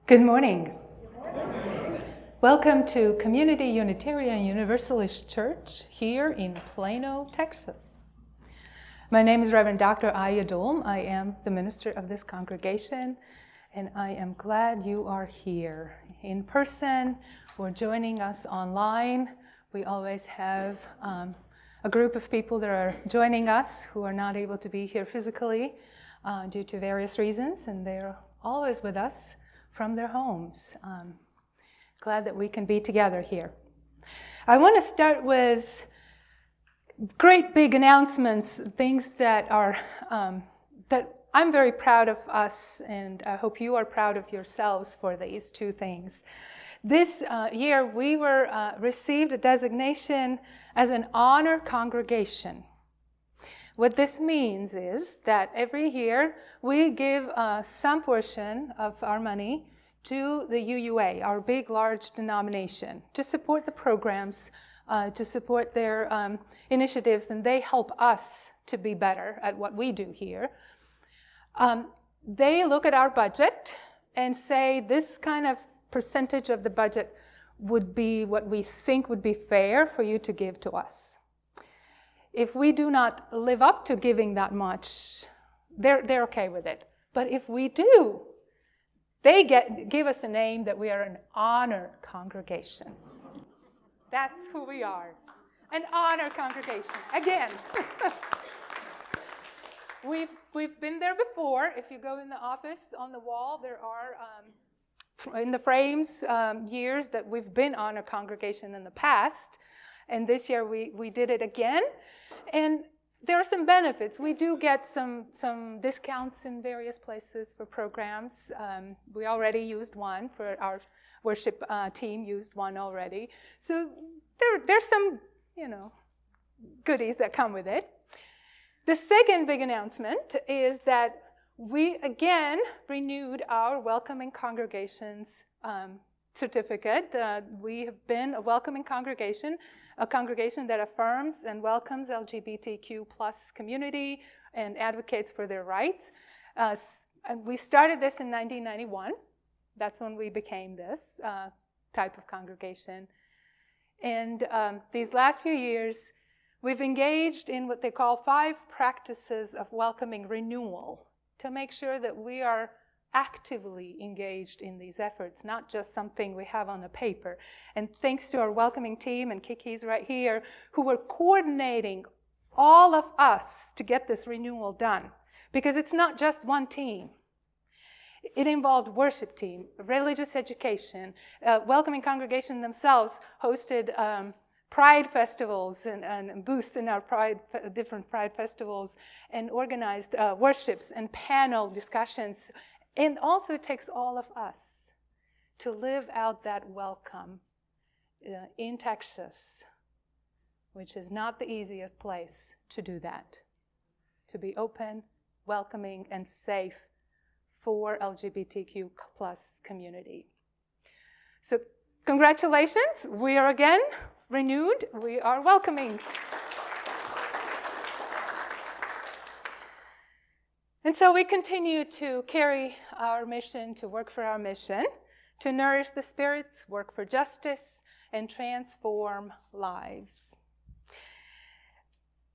Good morning. Welcome to Community Unitarian Universalist Church here in Plano, Texas. My name is Reverend Dr. Aija Duelm. I am the minister of this congregation, and I am glad you are here in person or joining us online. We always have a group of people that are joining us who are not able to be here physically due to various reasons, and they're always with us from their homes. Glad that we can be together here. I want to start with great big announcements, things that are that I'm very proud of us, and I hope you are proud of yourselves for these two things. This year we were received a designation as an honor congregation. What this means is that every year we give some portion of our money to the UUA, our big, large denomination, to support the programs, to support their initiatives, and they help us to be better at what we do here. They look at our budget and say this kind of percentage of the budget would be what we think would be fair for you to give to us. If we do not live up to giving that much, they're okay with it. But if we do, they give us a name that we are an honor congregation. That's who we are, an honor congregation. Again, we've been there before. If you go in the office, on the wall, there are in the frames years that we've been honor congregation in the past. And this year we did it again. And there are some benefits. We do get some discounts in various places for programs. We already used one for our worship team, used one already. So there's some, goodies that come with it. The second big announcement is that we again renewed our Welcoming Congregations certificate. We have been a welcoming congregation, a congregation that affirms and welcomes LGBTQ plus community and advocates for their rights. And we started this in 1991. That's when we became this type of congregation. And these last few years, we've engaged in what they call 5 practices of welcoming renewal to make sure that we are actively engaged in these efforts, not just something we have on the paper. And thanks to our welcoming team, and Kiki's right here, who were coordinating all of us to get this renewal done. Because it's not just one team. It involved worship team, religious education, welcoming congregation themselves hosted Pride festivals and booths in our different Pride festivals, and organized worships and panel discussions. And also it takes all of us to live out that welcome in Texas, which is not the easiest place to do that. To be open, welcoming, and safe for LGBTQ plus community. So congratulations, we are again renewed, we are welcoming. And so we continue to carry our mission, to work for our mission, to nourish the spirits, work for justice, and transform lives.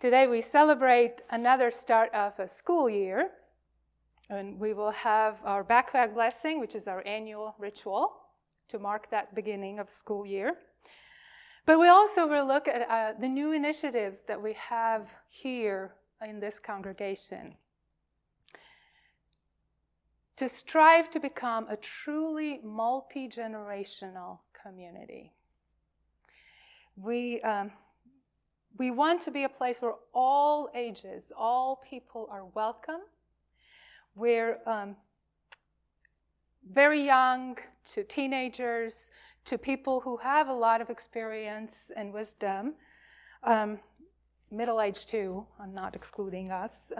Today we celebrate another start of a school year, and we will have our backpack blessing, which is our annual ritual to mark that beginning of school year. But we also will look at the new initiatives that we have here in this congregation to strive to become a truly multi-generational community. We want to be a place where all ages, all people are welcome. We're very young to teenagers, to people who have a lot of experience and wisdom, middle-aged too, I'm not excluding us,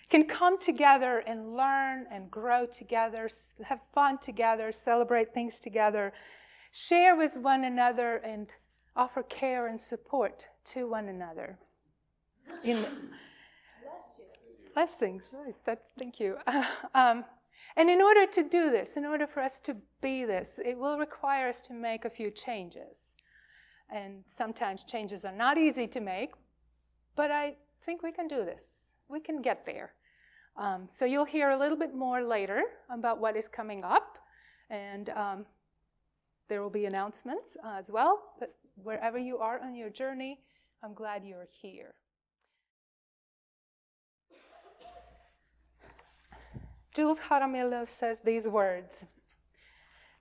can come together and learn and grow together, have fun together, celebrate things together, share with one another, and offer care and support to one another. Blessings, right? Thank you. And in order to do this, in order for us to be this, it will require us to make a few changes. And sometimes changes are not easy to make, but I think we can do this. We can get there. So you'll hear a little bit more later about what is coming up, and there will be announcements as well. But wherever you are on your journey, I'm glad you're here. Jules Jaramillo says these words: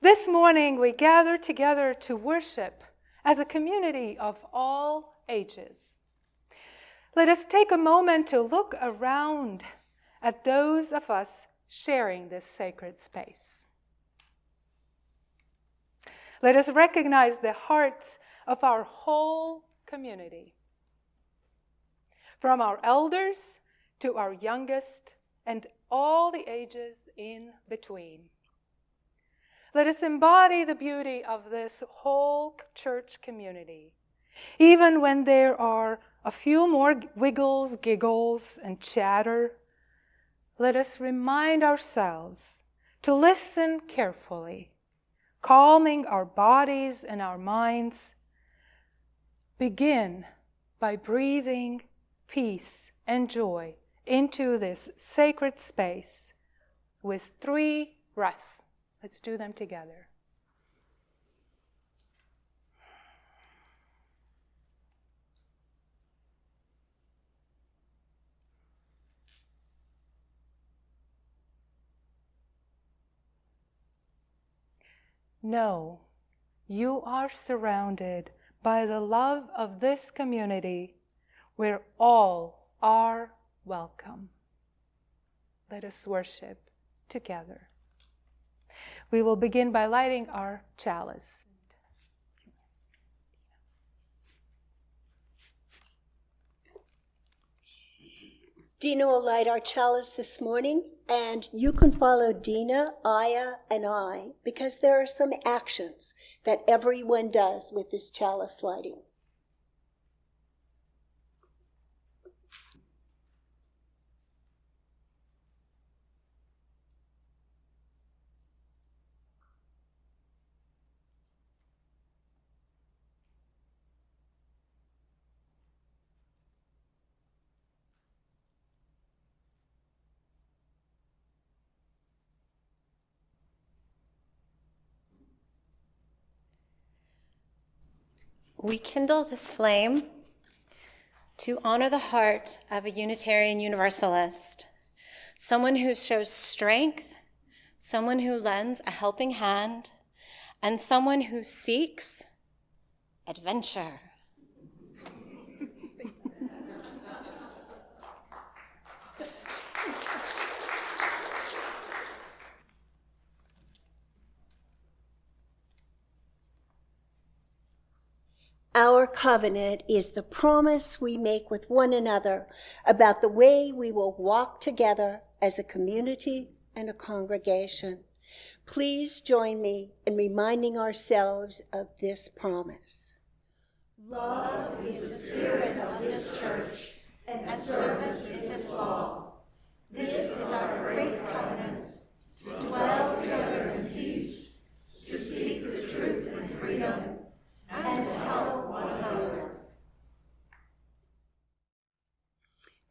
"This morning we gather together to worship as a community of all ages. Let us take a moment to look around at those of us sharing this sacred space. Let us recognize the hearts of our whole community, from our elders to our youngest and all the ages in between. Let us embody the beauty of this whole church community, even when there are a few more wiggles, giggles, and chatter. Let us remind ourselves to listen carefully, calming our bodies and our minds. Begin by breathing peace and joy into this sacred space with 3 breaths. Let's do them together. Know you are surrounded by the love of this community where all are welcome. Let us worship together. We will begin by lighting our chalice. Deanna will light our chalice this morning, and you can follow Deanna, Aija, and I, because there are some actions that everyone does with this chalice lighting. We kindle this flame to honor the heart of a Unitarian Universalist, someone who shows strength, someone who lends a helping hand, and someone who seeks adventure. Our covenant is the promise we make with one another about the way we will walk together as a community and a congregation. Please join me in reminding ourselves of this promise. Love is the spirit of this church, and service is its law. This is our great covenant, to dwell together in peace, to seek the truth and freedom, and to help one another.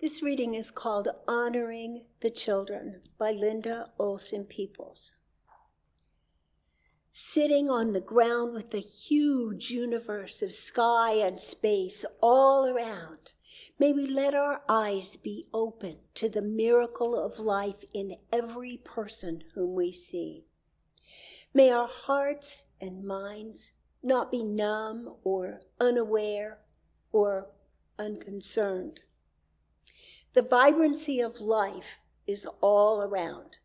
This reading is called Honoring the Children by Linda Olsen Peebles. Sitting on the ground with the huge universe of sky and space all around, may we let our eyes be open to the miracle of life in every person whom we see. May our hearts and minds not be numb or unaware or unconcerned. The vibrancy of life is all around.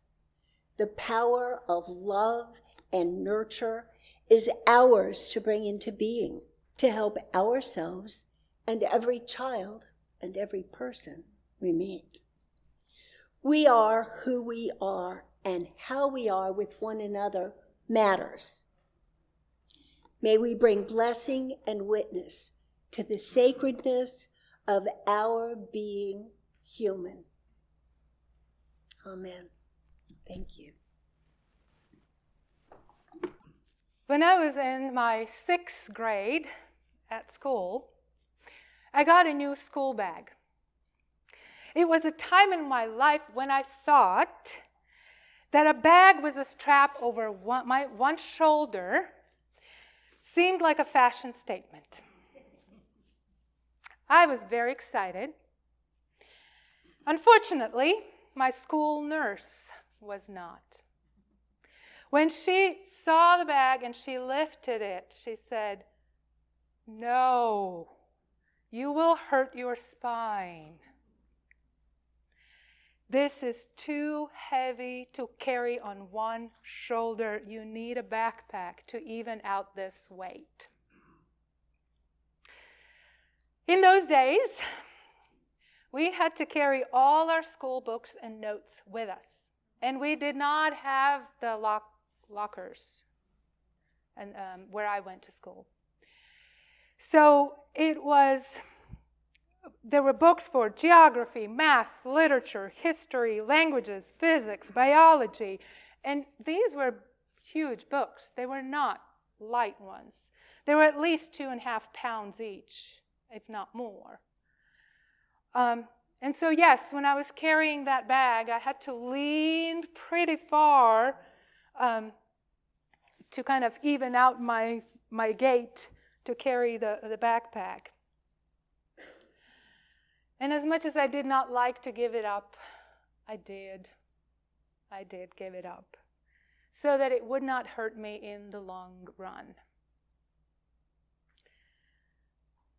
The power of love and nurture is ours to bring into being, to help ourselves and every child and every person we meet. We are who we are, and how we are with one another matters. May we bring blessing and witness to the sacredness of our being human. Amen. Thank you. When I was in my 6th grade at school, I got a new school bag. It was a time in my life when I thought that a bag with a strap over my one shoulder seemed like a fashion statement. I was very excited. Unfortunately, my school nurse was not. When she saw the bag and she lifted it, she said, "No, you will hurt your spine. This is too heavy to carry on one shoulder. You need a backpack to even out this weight." In those days, we had to carry all our school books and notes with us. And we did not have the lockers and where I went to school. So there were books for geography, math, literature, history, languages, physics, biology. And these were huge books. They were not light ones. They were at least 2.5 pounds each, if not more. And so, yes, when I was carrying that bag, I had to lean pretty far to kind of even out my gait to carry the backpack. And as much as I did not like to give it up, I did give it up so that it would not hurt me in the long run.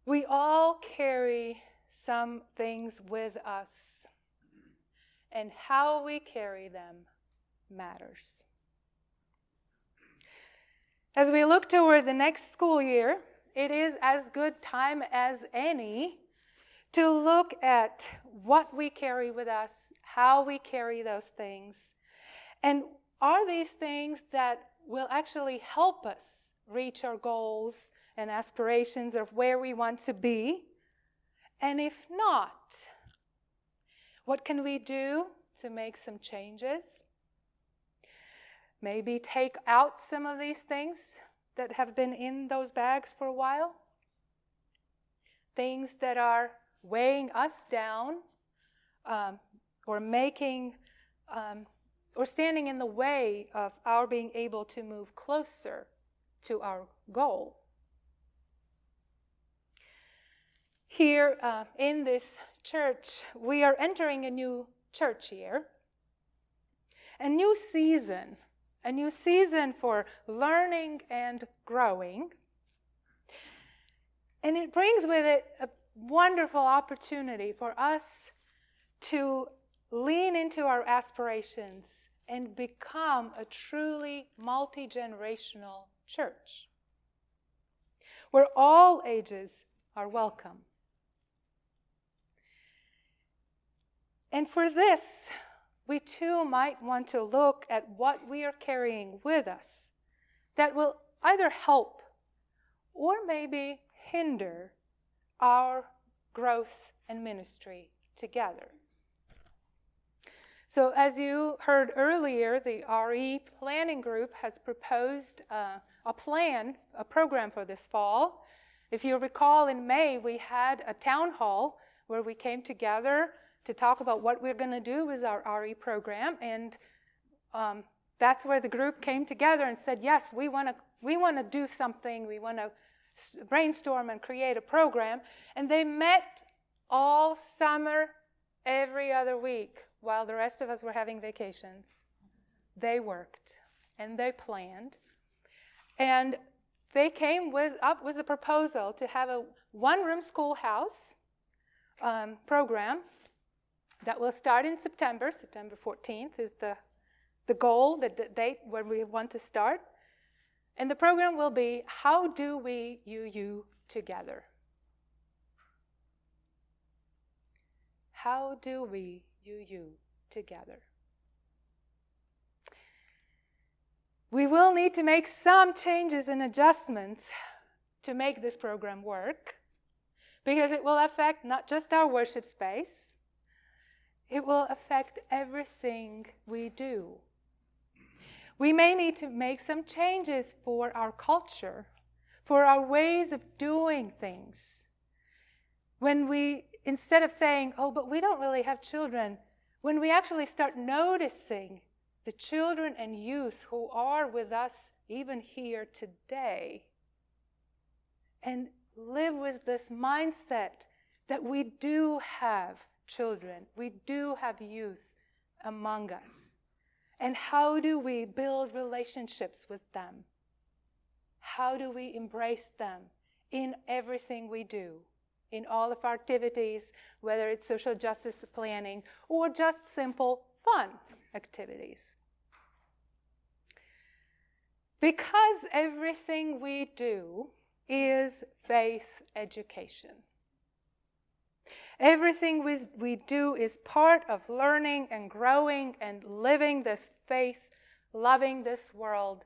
We all carry some things with us, and how we carry them matters. As we look toward the next school year, it is as good time as any to look at what we carry with us, how we carry those things, and are these things that will actually help us reach our goals and aspirations of where we want to be? And if not, what can we do to make some changes? Maybe take out some of these things that have been in those bags for a while. Things that are weighing us down or making or standing in the way of our being able to move closer to our goal. Here in this church, we are entering a new church year, a new season for learning and growing. And it brings with it a wonderful opportunity for us to lean into our aspirations and become a truly multi-generational church, where all ages are welcome. And for this, we too might want to look at what we are carrying with us that will either help or maybe hinder our growth and ministry together. So as you heard earlier, the RE planning group has proposed a program for this fall. If you recall, in May, we had a town hall where we came together to talk about what we're going to do with our RE program, and that's where the group came together and said, yes, we want to do something, we want to brainstorm and create a program. And they met all summer, every other week, while the rest of us were having vacations. They worked and they planned, and they came up with a proposal to have a one-room schoolhouse program that will start in September. September 14th is the goal, the date when we want to start. And the program will be, how do we UU together? How do we UU together? We will need to make some changes and adjustments to make this program work, because it will affect not just our worship space, it will affect everything we do. We may need to make some changes for our culture, for our ways of doing things. When we, instead of saying, oh, but we don't really have children, when we actually start noticing the children and youth who are with us even here today, and live with this mindset that we do have children, we do have youth among us. And how do we build relationships with them? How do we embrace them in everything we do, in all of our activities, whether it's social justice planning or just simple fun activities? Because everything we do is faith education. Everything we do is part of learning and growing and living this faith, loving this world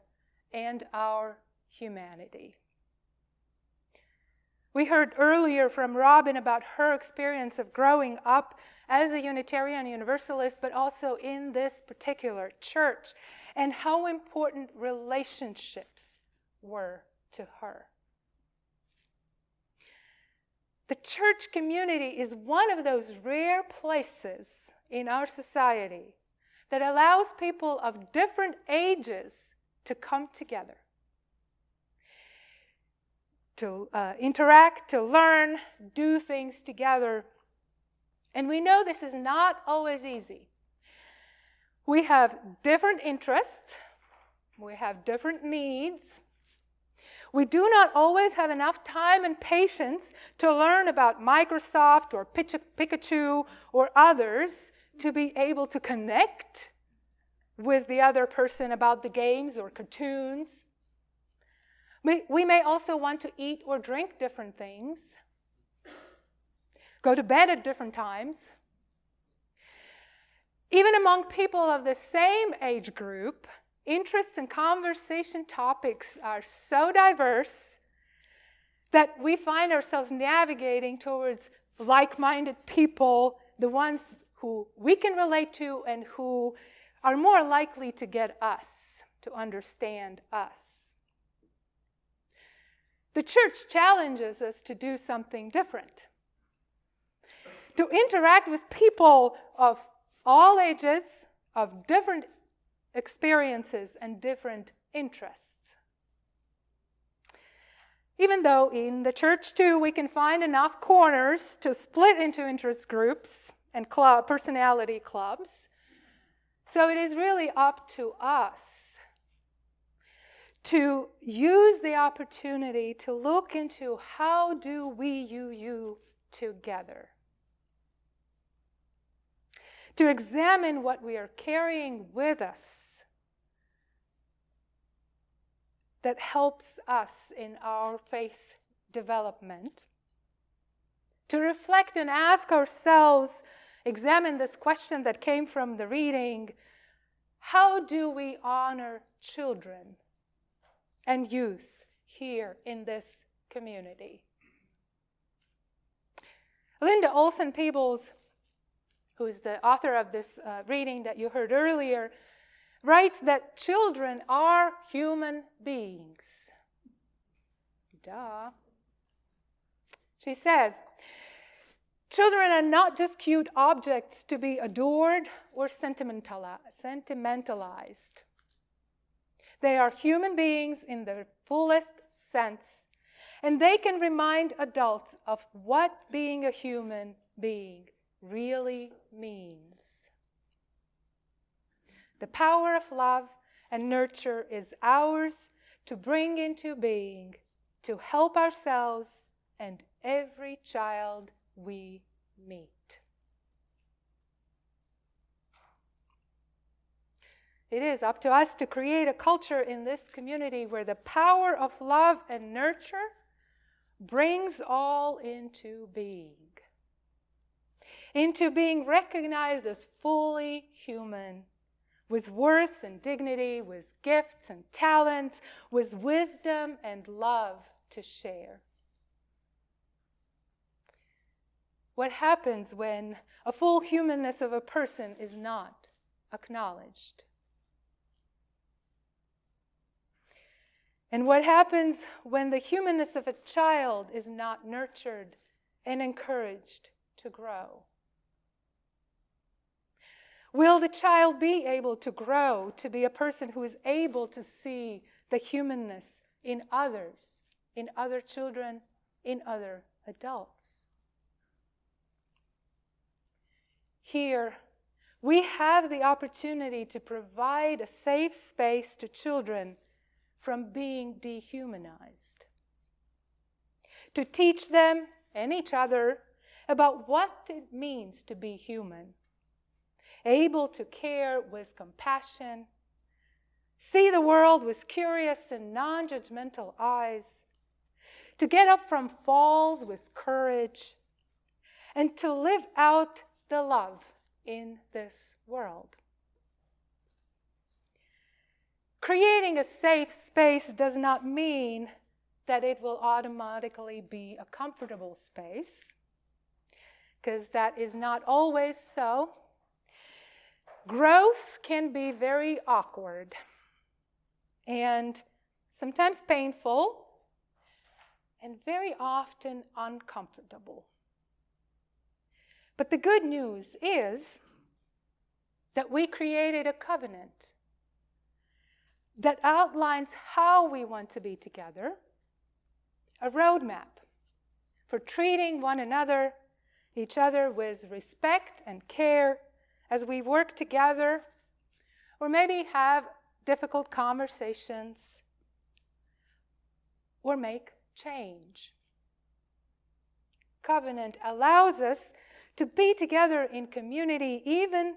and our humanity. We heard earlier from Robin about her experience of growing up as a Unitarian Universalist, but also in this particular church, and how important relationships were to her. The church community is one of those rare places in our society that allows people of different ages to come together, to interact, to learn, do things together. And we know this is not always easy. We have different interests. We have different needs. We do not always have enough time and patience to learn about Microsoft or Pikachu or others to be able to connect with the other person about the games or cartoons. We may also want to eat or drink different things, go to bed at different times. Even among people of the same age group, interests and conversation topics are so diverse that we find ourselves navigating towards like-minded people, the ones who we can relate to and who are more likely to get us, to understand us. The church challenges us to do something different, to interact with people of all ages, of different experiences and different interests. Even though in the church too we can find enough corners to split into interest groups and personality clubs, so it is really up to us to use the opportunity to look into how do we you together, to examine what we are carrying with us that helps us in our faith development, to reflect and ask ourselves, examine this question that came from the reading: how do we honor children and youth here in this community? Linda Olsen Peebles, who is the author of this reading that you heard earlier, writes that children are human beings. Duh. She says, children are not just cute objects to be adored or sentimentalized. They are human beings in the fullest sense, and they can remind adults of what being a human being really means. The power of love and nurture is ours to bring into being, to help ourselves and every child we meet. It is up to us to create a culture in this community where the power of love and nurture brings all into being recognized as fully human, with worth and dignity, with gifts and talents, with wisdom and love to share. What happens when a full humanness of a person is not acknowledged? And what happens when the humanness of a child is not nurtured and encouraged to grow? Will the child be able to grow to be a person who is able to see the humanness in others, in other children, in other adults? Here, we have the opportunity to provide a safe space to children from being dehumanized, to teach them and each other about what it means to be human, able to care with compassion, see the world with curious and non-judgmental eyes, to get up from falls with courage, and to live out the love in this world. Creating a safe space does not mean that it will automatically be a comfortable space, because that is not always so. Growth can be very awkward and sometimes painful and very often uncomfortable. But the good news is that we created a covenant that outlines how we want to be together, a roadmap for treating one another, each other with respect and care as we work together, or maybe have difficult conversations, or make change. Covenant allows us to be together in community even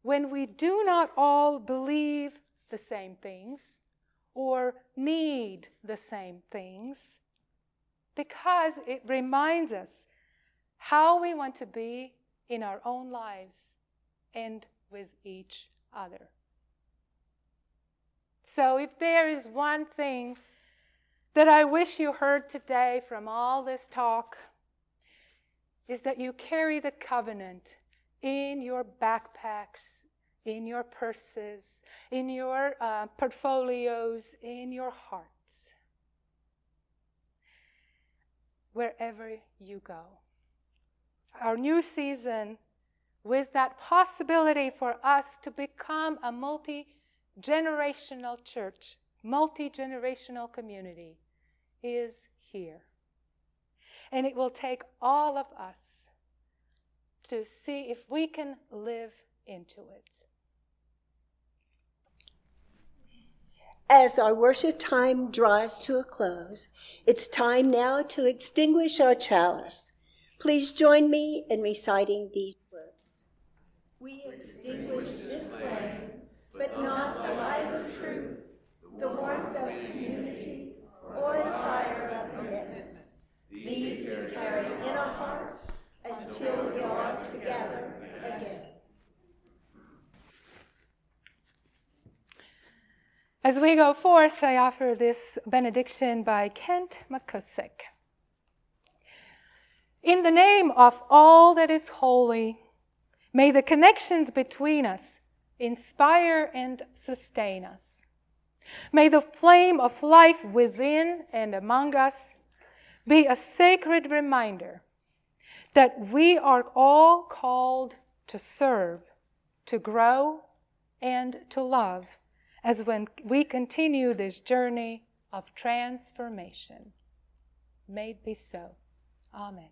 when we do not all believe the same things or need the same things, because it reminds us how we want to be in our own lives and with each other. So if there is one thing that I wish you heard today from all this talk, is that you carry the covenant in your backpacks, in your purses, in your portfolios, in your hearts, wherever you go. Our new season, with that possibility for us to become a multi-generational church, multi-generational community, is here. And it will take all of us to see if we can live into it. As our worship time draws to a close, it's time now to extinguish our chalice. Please join me in reciting these words. We extinguish this flame, but not the light of truth, the warmth of community, or the fire of commitment. These we carry in our hearts until we are together again. As we go forth, I offer this benediction by Kent McKusick. In the name of all that is holy, may the connections between us inspire and sustain us. May the flame of life within and among us be a sacred reminder that we are all called to serve, to grow, and to love as when we continue this journey of transformation. May it be so. Amen.